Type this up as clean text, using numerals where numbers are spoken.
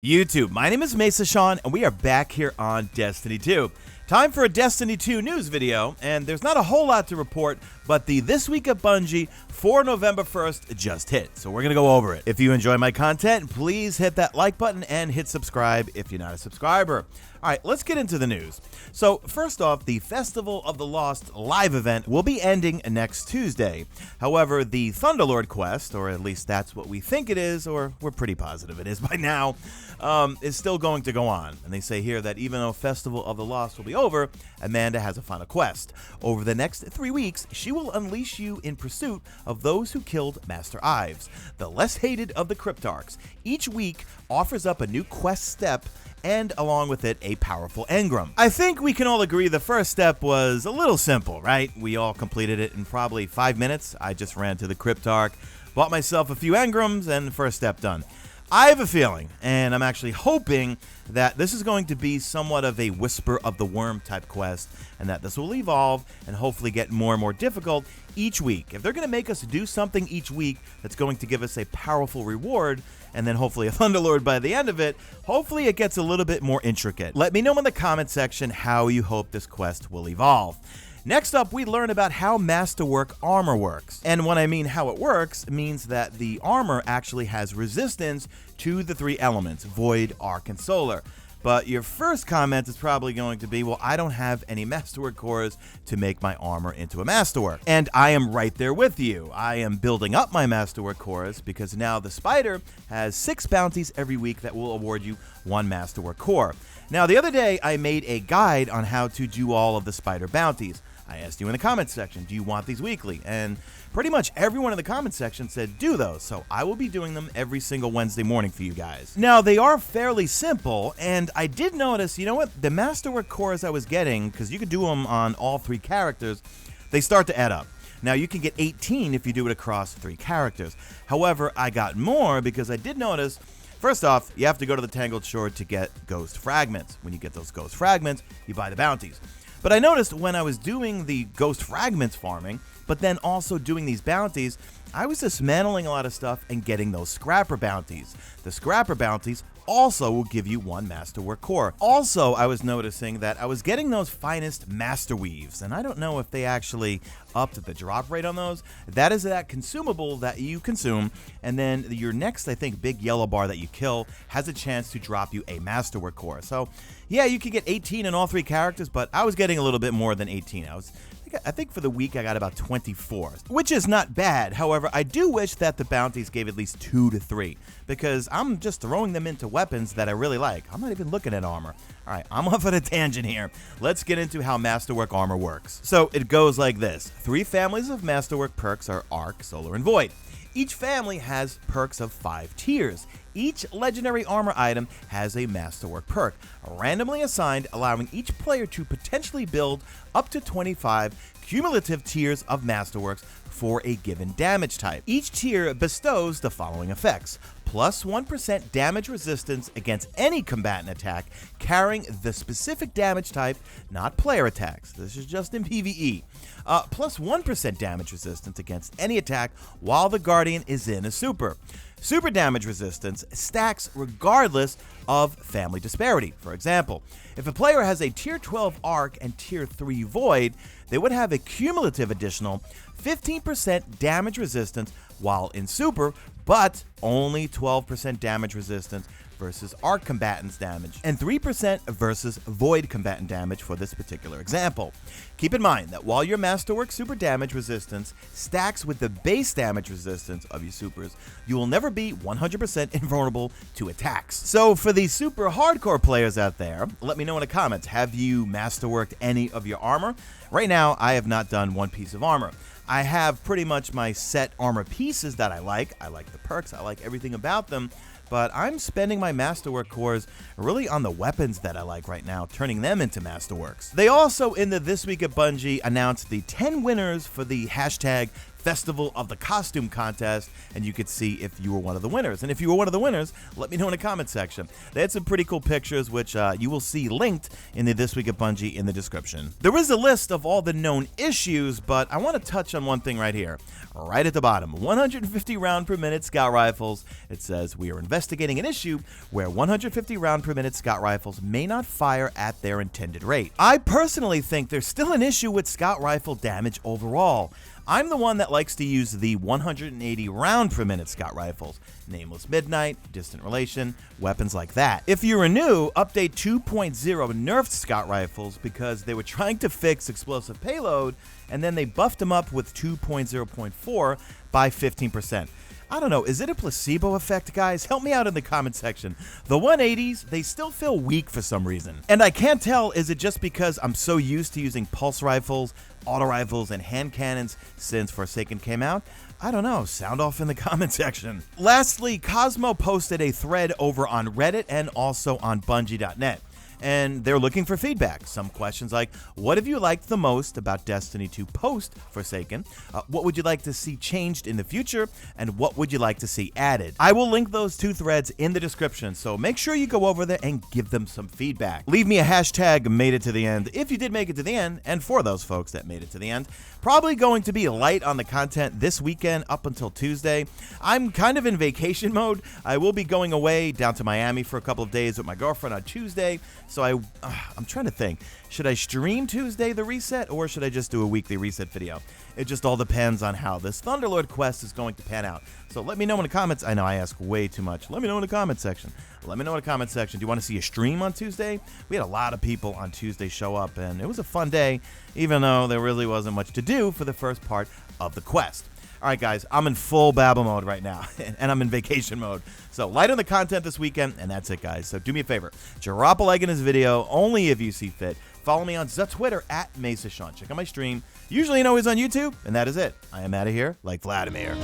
YouTube, my name is Mesa Sean, and we are back here on Destiny 2. Time for a Destiny 2 news video, and there's not a whole lot to report, but the This Week at Bungie for November 1st just hit, so we're going to go over it. If you enjoy my content, please hit that like button and hit subscribe if you're not a subscriber. Alright, let's get into the news. So, first off, the Festival of the Lost live event will be ending next Tuesday. However, the Thunderlord quest, or at least that's what we think it is, or we're pretty positive it is by now, is still going to go on. And they say here that even though Festival of the Lost will be over, Amanda has a final quest. Over the next 3 weeks, she will unleash you in pursuit of those who killed Master Ives, the less hated of the Cryptarchs. Each week offers up a new quest step, and along with it, a powerful engram. I think we can all agree the first step was a little simple, right? We all completed it in probably 5 minutes. I just ran to the Cryptarch, bought myself a few engrams, and first step done. I have a feeling, and I'm actually hoping, that this is going to be somewhat of a Whisper of the Worm type quest, and that this will evolve and hopefully get more and more difficult each week. If they're going to make us do something each week that's going to give us a powerful reward, and then hopefully a Thunderlord by the end of it, hopefully it gets a little bit more intricate. Let me know in the comment section how you hope this quest will evolve. Next up, we learn about how Masterwork armor works. And when I mean how it works, it means that the armor actually has resistance to the 3 elements, Void, Arc, and Solar. But your first comment is probably going to be, well, I don't have any Masterwork cores to make my armor into a Masterwork. And I am right there with you. I am building up my Masterwork cores because now the Spider has 6 bounties every week that will award you 1 Masterwork core. Now, the other day, I made a guide on how to do all of the Spider bounties. I asked you in the comments section, do you want these weekly? And pretty much everyone in the comments section said do those, so I will be doing them every single Wednesday morning for you guys. Now, they are fairly simple, and I did notice, you know what, the Masterwork cores I was getting, because you could do them on all 3 characters, they start to add up. Now, you can get 18 if you do it across 3 characters. However, I got more because I did notice, first off, you have to go to the Tangled Shore to get Ghost Fragments. When you get those Ghost Fragments, you buy the bounties. But I noticed when I was doing the Ghost Fragments farming, but then also doing these bounties, I was dismantling a lot of stuff and getting those Scrapper bounties. The Scrapper bounties also will give you 1 Masterwork core. Also, I was noticing that I was getting those finest Master Weaves, and I don't know if they actually upped the drop rate on those. That is that consumable that you consume, and then your next, I think, big yellow bar that you kill has a chance to drop you a Masterwork core. So, yeah, you could get 18 in all 3 characters, but I was getting a little bit more than 18. I think for the week I got about 24, which is not bad. However, I do wish that the bounties gave at least 2 to 3, because I'm just throwing them into weapons that I really like. I'm not even looking at armor. Alright, I'm off on a tangent here. Let's get into how Masterwork armor works. So it goes like this. 3 families of Masterwork perks are Arc, Solar, and Void. Each family has perks of 5 tiers. Each legendary armor item has a Masterwork perk, randomly assigned, allowing each player to potentially build up to 25 cumulative tiers of Masterworks for a given damage type. Each tier bestows the following effects: plus 1% damage resistance against any combatant attack carrying the specific damage type, not player attacks. This is just in PvE. Plus 1% damage resistance against any attack while the Guardian is in a super. Super damage resistance stacks regardless of family disparity. For example, if a player has a tier 12 Arc and tier 3 Void, they would have a cumulative additional 15% damage resistance while in super, but only 12% damage resistance versus Arc combatants damage, and 3% versus Void combatant damage for this particular example. Keep in mind that while your Masterwork super damage resistance stacks with the base damage resistance of your supers, you will never be 100% invulnerable to attacks. So for the super hardcore players out there, let me know in the comments, have you Masterworked any of your armor? Right now, I have not done 1 piece of armor. I have pretty much my set armor pieces that I like. I like the perks, I like everything about them, but I'm spending my Masterwork cores really on the weapons that I like right now, turning them into Masterworks. They also, in the This Week at Bungie, announced the 10 winners for the hashtag Festival of the Costume contest, and you could see if you were one of the winners. And if you were one of the winners, let me know in the comment section. They had some pretty cool pictures, which you will see linked in the This Week at Bungie in the description. There is a list of all the known issues, but I want to touch on one thing right here. Right at the bottom, 150 round per minute scout rifles. It says, we are investigating an issue where 150 round per minute scout rifles may not fire at their intended rate. I personally think there's still an issue with scout rifle damage overall. I'm the one that likes to use the 180 round per minute scout rifles. Nameless Midnight, Distant Relation, weapons like that. If you were new, Update 2.0 nerfed scout rifles because they were trying to fix explosive payload, and then they buffed them up with 2.0.4 by 15%. I don't know, is it a placebo effect, guys? Help me out in the comment section. The 180s, they still feel weak for some reason. And I can't tell, is it just because I'm so used to using pulse rifles, auto rifles, and hand cannons since Forsaken came out? I don't know, sound off in the comment section. Lastly, Cosmo posted a thread over on Reddit and also on Bungie.net. And they're looking for feedback. Some questions like, what have you liked the most about Destiny 2 post Forsaken? What would you like to see changed in the future? And what would you like to see added? I will link those two threads in the description, so make sure you go over there and give them some feedback. Leave me a hashtag made it to the end if you did make it to the end, and for those folks that made it to the end. Probably going to be light on the content this weekend up until Tuesday. I'm kind of in vacation mode. I will be going away down to Miami for a couple of days with my girlfriend on Tuesday. So I'm trying to think, should I stream Tuesday the reset, or should I just do a weekly reset video? It just all depends on how this Thunderlord quest is going to pan out. So let me know in the comments. I know I ask way too much. Let me know in the comment section. Let me know in the comment section. Do you want to see a stream on Tuesday? We had a lot of people on Tuesday show up, and it was a fun day, even though there really wasn't much to do for the first part of the quest. All right, guys, I'm in full babble mode right now, and I'm in vacation mode. So light on the content this weekend, and that's it, guys. So do me a favor. Drop a like in this video, only if you see fit. Follow me on the Twitter at Mesa Sean. Check out my stream. Usually, always on YouTube, and that is it. I am out of here like Vladimir.